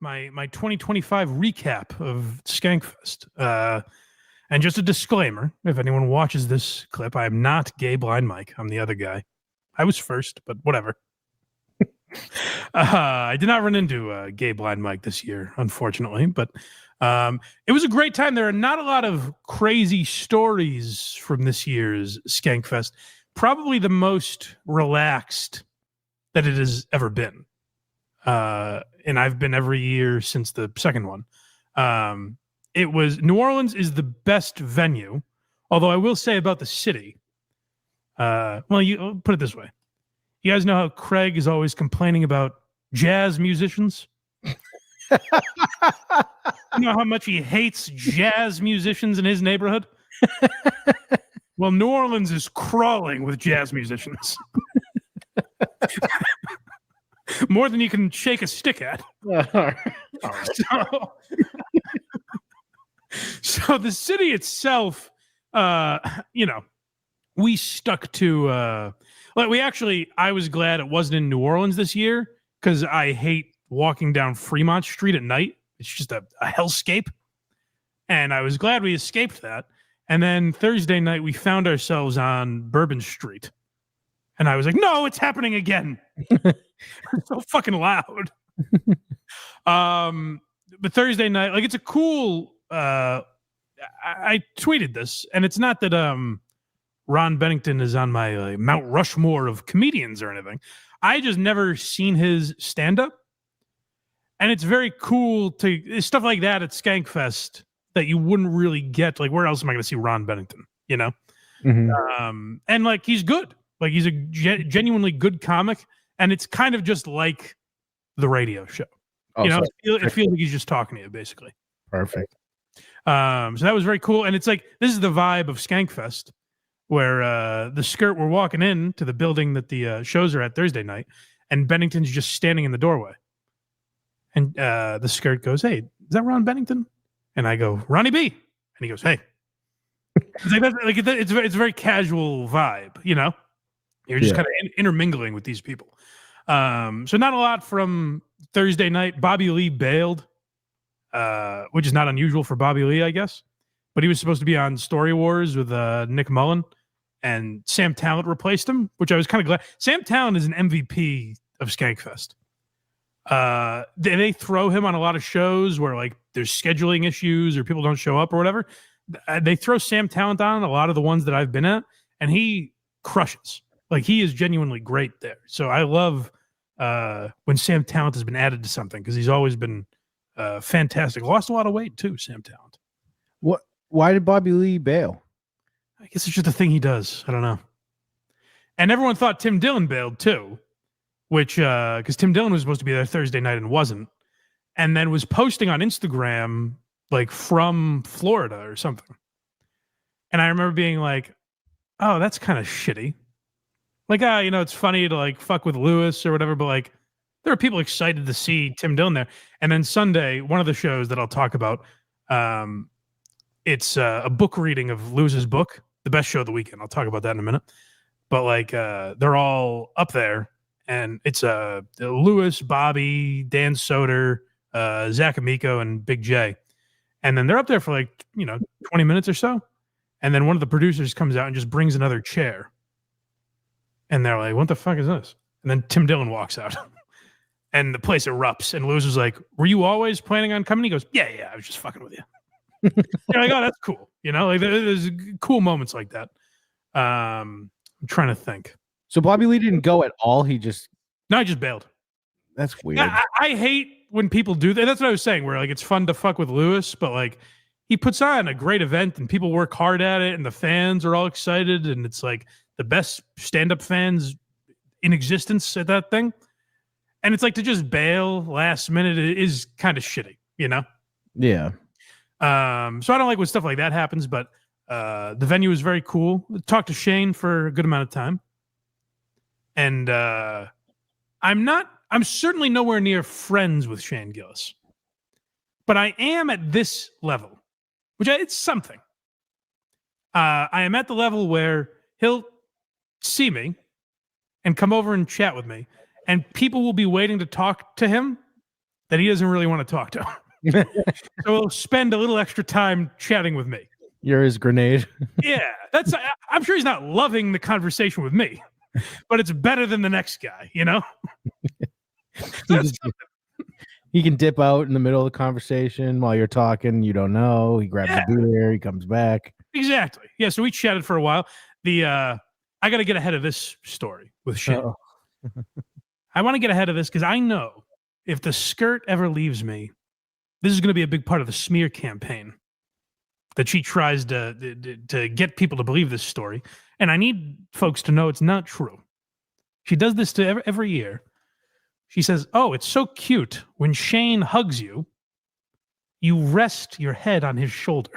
my 2025 recap of Skankfest. And just a disclaimer, if anyone watches this clip, I am not Gay Blind Mike. I'm the other guy. I was first, but whatever. I did not run into Gay Blind Mike this year, unfortunately, but it was a great time. There are not a lot of crazy stories from this year's Skankfest. Probably the most relaxed that it has ever been. And I've been every year since the second one. It was New Orleans is the best venue, although I will say about the city. You put it this way. You guys know how Craig is always complaining about jazz musicians? You know how much he hates jazz musicians in his neighborhood? Well, New Orleans is crawling with jazz musicians. More than you can shake a stick at. All right. So the city itself, we stuck to, I was glad it wasn't in New Orleans this year because I hate walking down Fremont Street at night. It's just a hellscape. And I was glad we escaped that. And then Thursday night, we found ourselves on Bourbon Street. And I was like, no, it's happening again. It's so fucking loud. But Thursday night, it's a cool... I tweeted this, and it's not that Ron Bennington is on my Mount Rushmore of comedians or anything. I just never seen his stand-up. And it's very cool to... Stuff like that at Skankfest that you wouldn't really get. Where else am I going to see Ron Bennington, you know? Mm-hmm. And, he's good. He's a genuinely good comic, and it's kind of just like the radio show. Oh, it feels like he's just talking to you, basically. Perfect. So that was very cool. And it's this is the vibe of Skankfest, where the skirt, we're walking in to the building that the shows are at Thursday night, and Bennington's just standing in the doorway. And the skirt goes, hey, is that Ron Bennington? And I go, Ronnie B. And he goes, hey. It's a very casual vibe, you know? You're just kind of intermingling with these people. So not a lot from Thursday night. Bobby Lee bailed, which is not unusual for Bobby Lee, I guess. But he was supposed to be on Story Wars with Nick Mullen, and Sam Talent replaced him, which I was kind of glad. Sam Talent is an MVP of Skankfest. They throw him on a lot of shows where there's scheduling issues or people don't show up or whatever. They throw Sam Talent on a lot of the ones that I've been at, and he crushes. He is genuinely great there. So I love when Sam Talent has been added to something because he's always been fantastic. Lost a lot of weight too, Sam Talent. What? Why did Bobby Lee bail? I guess it's just a thing he does. I don't know. And everyone thought Tim Dillon bailed too, which because Tim Dillon was supposed to be there Thursday night and wasn't, and then was posting on Instagram from Florida or something. And I remember being like, "Oh, that's kind of shitty." It's funny to fuck with Lewis or whatever, but there are people excited to see Tim Dillon there. And then Sunday, one of the shows that I'll talk about, it's a book reading of Lewis's book, the best show of the weekend. I'll talk about that in a minute. But they're all up there, and it's Lewis, Bobby, Dan Soder, Zach Amico, and Big J. And then they're up there for 20 minutes or so. And then one of the producers comes out and just brings another chair. And they're like, what the fuck is this? And then Tim Dillon walks out. And the place erupts. And Lewis is like, were you always planning on coming? He goes, yeah, I was just fucking with you. They're like, oh, that's cool. There's cool moments like that. I'm trying to think. So Bobby Lee didn't go at all? He just bailed. That's weird. I hate when people do that. That's what I was saying, where it's fun to fuck with Lewis, but he puts on a great event and people work hard at it and the fans are all excited and it's the best stand-up fans in existence at that thing. And it's to just bail last minute is kind of shitty, you know? Yeah. So I don't like when stuff like that happens, but the venue is very cool. Talked to Shane for a good amount of time. And I'm certainly nowhere near friends with Shane Gillis. But I am at this level, it's something. I am at the level where he'll see me and come over and chat with me, and people will be waiting to talk to him that he doesn't really want to talk to. So he'll spend a little extra time chatting with me. You're his grenade. Yeah, I'm sure he's not loving the conversation with me, but it's better than the next guy, you know? He can dip out in the middle of the conversation while you're talking. You don't know. He grabs a beer. He comes back. Exactly. Yeah, so we chatted for a while. I got to get ahead of this story with Shane. I want to get ahead of this because I know if the skirt ever leaves me, this is going to be a big part of the smear campaign that she tries to get people to believe this story. And I need folks to know it's not true. She does this to every year. She says, "Oh, it's so cute. When Shane hugs you, you rest your head on his shoulder."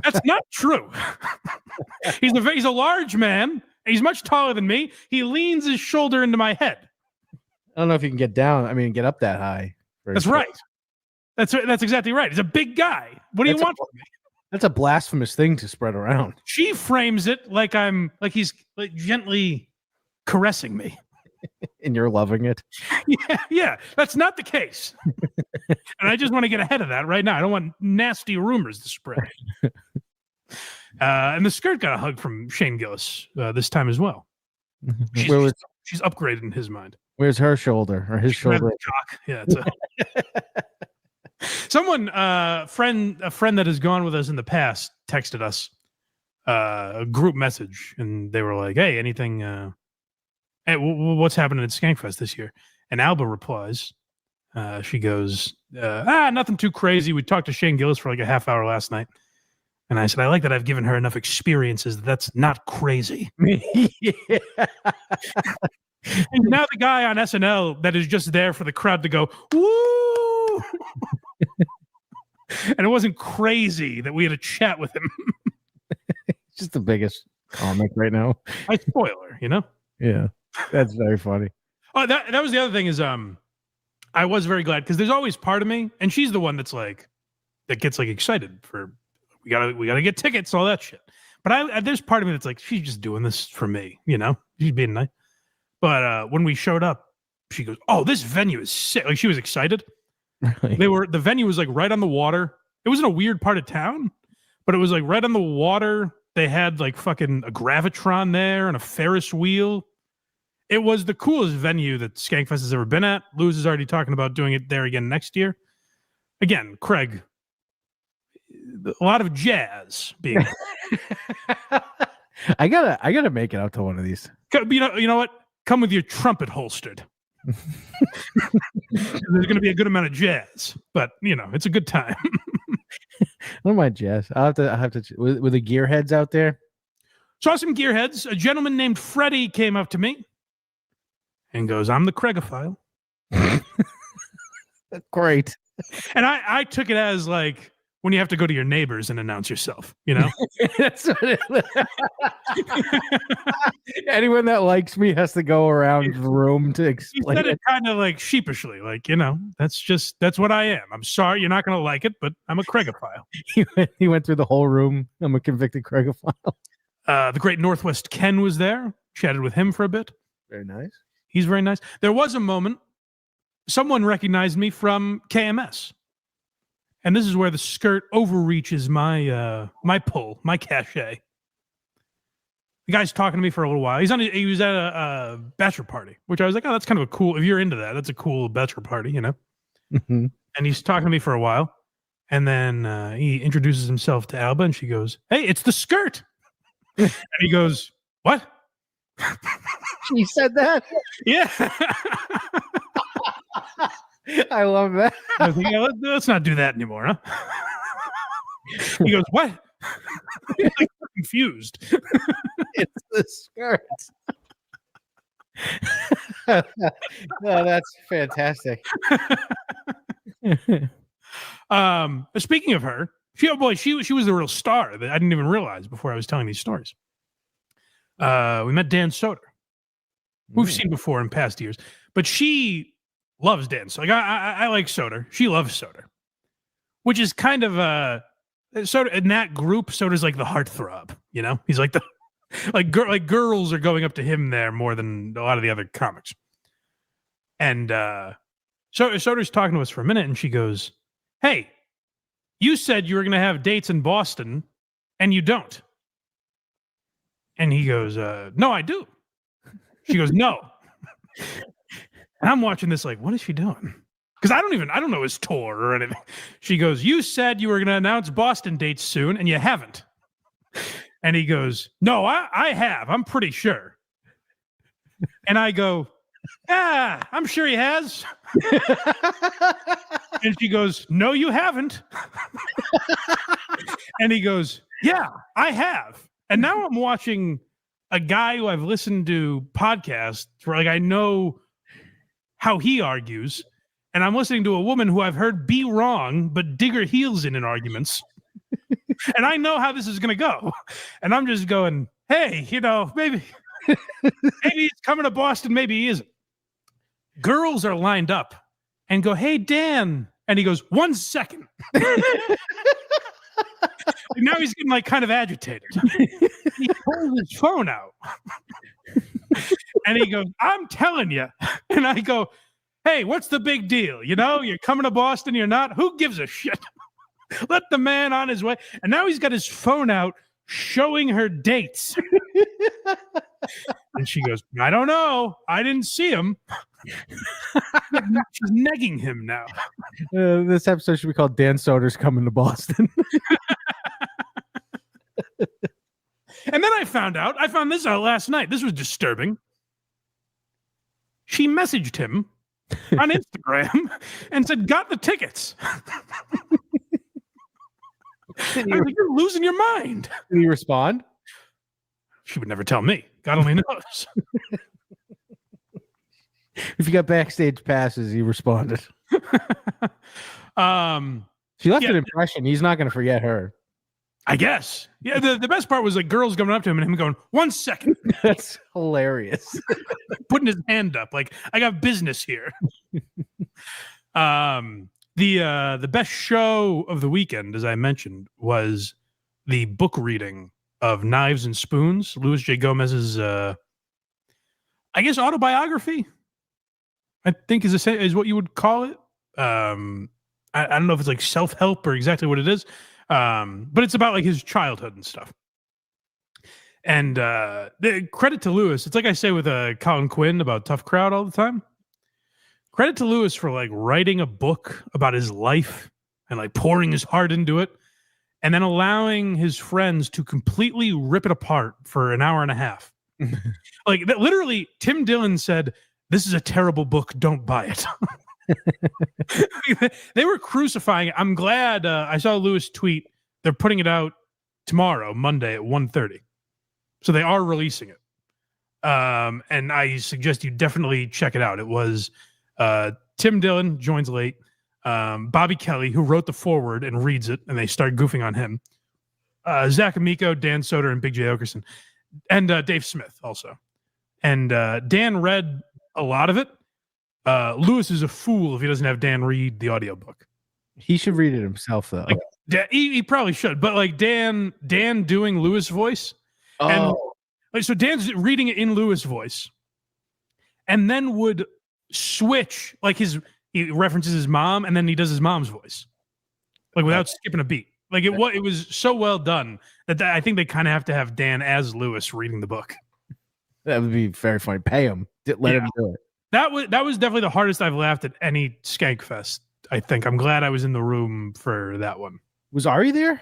That's not true. He's a large man. He's much taller than me. He leans his shoulder into my head. I don't know if you can get up that high. That's right. That's exactly right. He's a big guy. What do you want from me? That's a blasphemous thing to spread around. She frames it like he's gently caressing me. And you're loving it. Yeah. That's not the case. And I just want to get ahead of that right now. I don't want nasty rumors to spread. And the skirt got a hug from Shane Gillis this time as well. She's upgraded in his mind. Where's her shoulder or his shoulder? Yeah. Someone, a friend that has gone with us in the past, texted us a group message, and they were like, "Hey, anything? Hey, what's happening at Skankfest this year?" And Alba replies, she goes, "Nothing too crazy. We talked to Shane Gillis for like a half hour last night." And I said, "I like that I've given her enough experiences that's not crazy." And now the guy on SNL that is just there for the crowd to go, "Woo!" And it wasn't crazy that we had a chat with him. He's just the biggest comic right now. I spoiler, you know? Yeah, that's very funny. Oh, that was the other thing is, I was very glad because there's always part of me, and she's the one that gets like excited for we gotta get tickets, all that shit. But there's part of me that's like, she's just doing this for me, you know? She's being nice. But when we showed up, she goes, "Oh, this venue is sick." Like she was excited. Really? The venue was like right on the water. It was in a weird part of town, but it was like right on the water. They had like fucking a Gravitron there and a Ferris wheel. It was the coolest venue that Skankfest has ever been at. Luz is already talking about doing it there again next year. Again, Craig, a lot of jazz being. I gotta make it out to one of these. You know what? Come with your trumpet holstered. There's going to be a good amount of jazz, but you know, it's a good time. I don't mind jazz. I'll have to with the gearheads out there. Saw some gearheads. A gentleman named Freddie came up to me and goes, "I'm the Craigophile." Great. And I took it as like when you have to go to your neighbors and announce yourself, you know? That's what anyone that likes me has to go around the room to explain. He said it kind of like sheepishly, like, you know, that's what I am. I'm sorry, you're not going to like it, but I'm a Craigophile. He went through the whole room. I'm a convicted Craigophile. The great Northwest Ken was there. Chatted with him for a bit. Very nice. He's very nice. There was a moment someone recognized me from KMS. And this is where the skirt overreaches my pull, my cachet. The guy's talking to me for a little while. He was at a bachelor party, which I was like, "Oh, that's kind of a cool. If you're into that, that's a cool bachelor party, you know." Mm-hmm. And he's talking to me for a while, and then he introduces himself to Alba, and she goes, "Hey, it's the skirt." And he goes, "What?" She said that. Yeah. I love that. I was like, "Yeah, let's not do that anymore, huh?" He goes, "What?" He's like confused. It's the skirt. Oh, that's fantastic. Speaking of her, she was the real star that I didn't even realize before I was telling these stories. We met Dan Soder, who we've seen before in past years, but she loves Dan. So like I like Soder. She loves Soder, which is kind of Soder in that group. Soder's like the heartthrob, you know. He's like the like girls are going up to him there more than a lot of the other comics. And So Soder's talking to us for a minute, and she goes, "Hey, you said you were going to have dates in Boston, and you don't." And he goes, "No, I do." She goes, "No." And I'm watching this like, what is she doing? Because I don't know his tour or anything. She goes, "You said you were going to announce Boston dates soon, and you haven't." And he goes, "No, I have. I'm pretty sure." And I go, "I'm sure he has." And she goes, "No, you haven't." And he goes, "Yeah, I have." And now I'm watching a guy who I've listened to podcasts where like I know how he argues, and I'm listening to a woman who I've heard be wrong but dig her heels in arguments. And I know how this is going to go. And I'm just going, hey, maybe he's coming to Boston, maybe he isn't. Girls are lined up and go, "Hey, Dan." And he goes, "1 second." And now he's getting like kind of agitated. He pulls his phone out. And he goes, "I'm telling you." And I go, "Hey, what's the big deal? You're coming to Boston, you're not? Who gives a shit? Let the man on his way." And now he's got his phone out showing her dates. And she goes, "I don't know. I didn't see him." She's negging him now. This episode should be called Dan Soder's Coming to Boston. And then I found this out last night. This was disturbing. She messaged him on Instagram and said, "Got the tickets." I was like, "You're losing your mind." Did he respond? She would never tell me. God only knows. If you got backstage passes, he responded. She left an impression. He's not going to forget her. I guess. Yeah, the best part was like girls coming up to him and him going, "1 second." That's hilarious. Putting his hand up like, "I got business here." The best show of the weekend, as I mentioned, was the book reading of Knives and Spoons, Louis J. Gomez's I guess autobiography, I think is what you would call it. I don't know if it's like self-help or exactly what it is. But it's about like his childhood and stuff. And the credit to Lewis. It's like I say with Colin Quinn about Tough Crowd all the time. Credit to Lewis for like writing a book about his life and like pouring his heart into it, and then allowing his friends to completely rip it apart for an hour and a half. Like literally, Tim Dillon said, "This is a terrible book. Don't buy it." They were crucifying it. I'm glad I saw Lewis tweet. They're putting it out tomorrow, Monday at 1:30. So they are releasing it. And I suggest you definitely check it out. It was Tim Dillon joins late. Bobby Kelly, who wrote the foreword and reads it, and they start goofing on him. Zach Amico, Dan Soder, and Big J. Okerson. And Dave Smith also. And Dan read a lot of it. Lewis is a fool if he doesn't have Dan read the audiobook. He should read it himself, though. Like, he probably should, but like Dan doing Lewis voice. Oh. And like, so Dan's reading it in Lewis voice and then would switch, like he references his mom and then he does his mom's voice, like without skipping a beat. Like it was so well done that I think they kind of have to have Dan as Lewis reading the book. That would be very funny. Pay him. Let him do it. That was definitely the hardest I've laughed at any Skankfest. I think I'm glad I was in the room for that one. Was Ari there?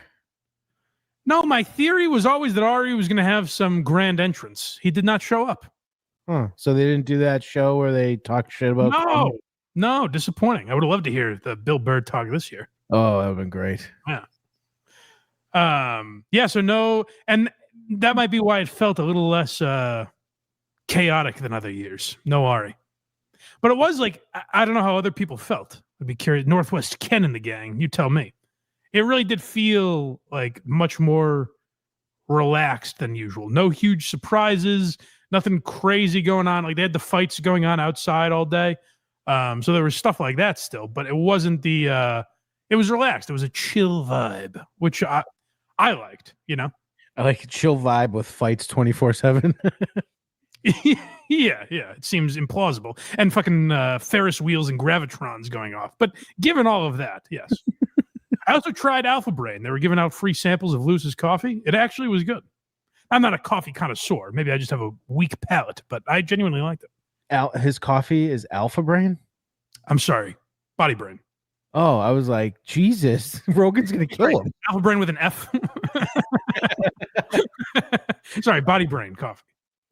No, my theory was always that Ari was going to have some grand entrance. He did not show up. Huh. So they didn't do that show where they talk shit about. No, disappointing. I would have loved to hear the Bill Burr talk this year. Oh, that would have been great. Yeah. So no, and that might be why it felt a little less chaotic than other years. No Ari. But it was like, I don't know how other people felt. I'd be curious. Northwest Ken and the gang, you tell me. It really did feel like much more relaxed than usual. No huge surprises, nothing crazy going on. Like they had the fights going on outside all day. So there was stuff like that still, but it wasn't it was relaxed. It was a chill vibe, which I liked, I like a chill vibe with fights 24/7. Yeah, it seems implausible. And fucking Ferris wheels and gravitrons going off. But given all of that, yes. I also tried Alpha Brain. They were giving out free samples of Lewis's coffee. It actually was good. I'm not a coffee connoisseur. Maybe I just have a weak palate, but I genuinely liked it. His coffee is Alpha Brain? I'm sorry. Body Brain. Oh, I was like, Jesus, Rogan's going to kill him. Alpha Brain with an F. Sorry, Body Brain coffee.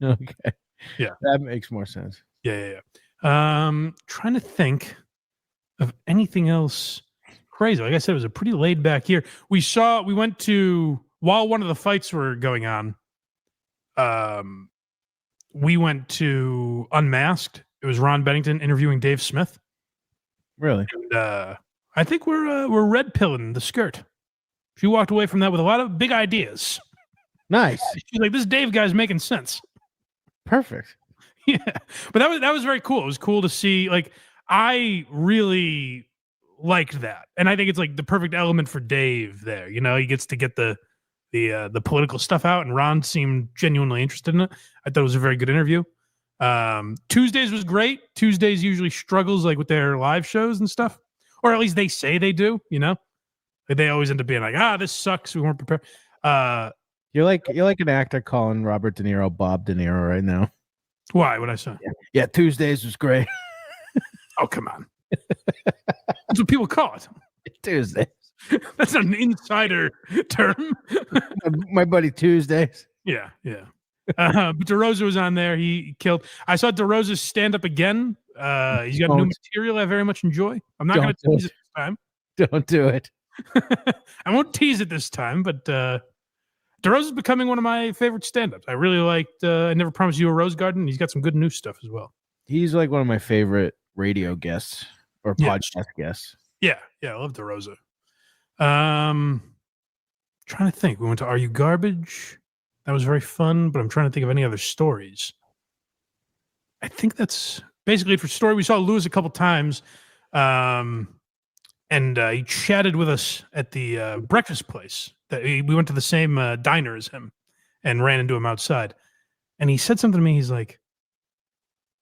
Okay. Yeah. That makes more sense. Yeah. Trying to think of anything else crazy. Like I said, it was a pretty laid back year. We went to, while one of the fights were going on, we went to Unmasked. It was Ron Bennington interviewing Dave Smith. Really? And I think we're red pilling the skirt. She walked away from that with a lot of big ideas. Nice. She's like, this Dave guy's making sense. Perfect. Yeah. But that was very cool. It was cool to see. Like, I really liked that. And I think it's like the perfect element for Dave there. You know, he gets to get the political stuff out, and Ron seemed genuinely interested in it. I thought it was a very good interview. Tuesdays was great. Tuesdays usually struggles like with their live shows and stuff, or at least they say they do, you know, like they always end up being like, this sucks. We weren't prepared. You're like an actor calling Robert De Niro Bob De Niro right now. Why? What'd I say? Yeah, Tuesdays was great. Oh, come on. That's what people call it. Tuesdays. That's not an insider term. My buddy Tuesdays. Yeah. But DeRosa was on there. He killed. I saw DeRosa's stand up again. He's got new material I very much enjoy. I'm not going to tease it this time. Don't do it. I won't tease it this time, but DeRosa's becoming one of my favorite stand-ups. I really liked I Never Promised You a Rose Garden. He's got some good new stuff as well. He's like one of my favorite radio guests or podcast guests. Yeah, I love DeRosa. Trying to think. We went to Are You Garbage? That was very fun, but I'm trying to think of any other stories. I think that's basically it for story. We saw Lewis a couple times, and he chatted with us at the breakfast place. We went to the same diner as him and ran into him outside. And he said something to me.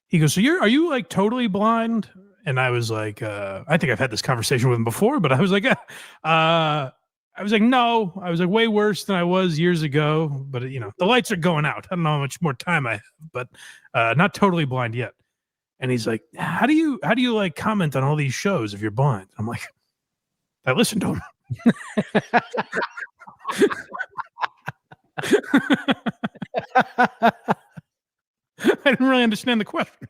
He goes, so are you like totally blind? And I was like, I think I've had this conversation with him before, but I was like, no, I was like way worse than I was years ago, but you know, the lights are going out. I don't know how much more time I have, but not totally blind yet. And he's like, how do you like comment on all these shows if you're blind? I'm like, I listen to them. I didn't really understand the question.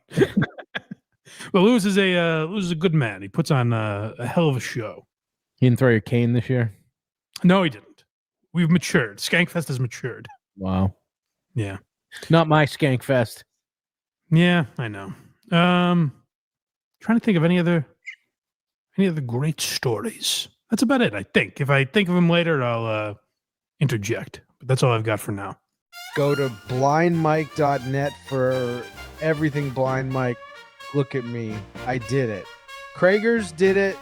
But Lewis is a good man. He puts on a hell of a show. He didn't throw your cane this year? No, he didn't. We've matured. Skankfest has matured. Wow. Yeah. Not my Skankfest. Yeah, I know. Trying to think of any other great stories. That's about it, I think. If I think of them later, I'll interject. But that's all I've got for now. Go to blindmike.net for everything Blind Mike. Look at me. I did it. Kragers did it.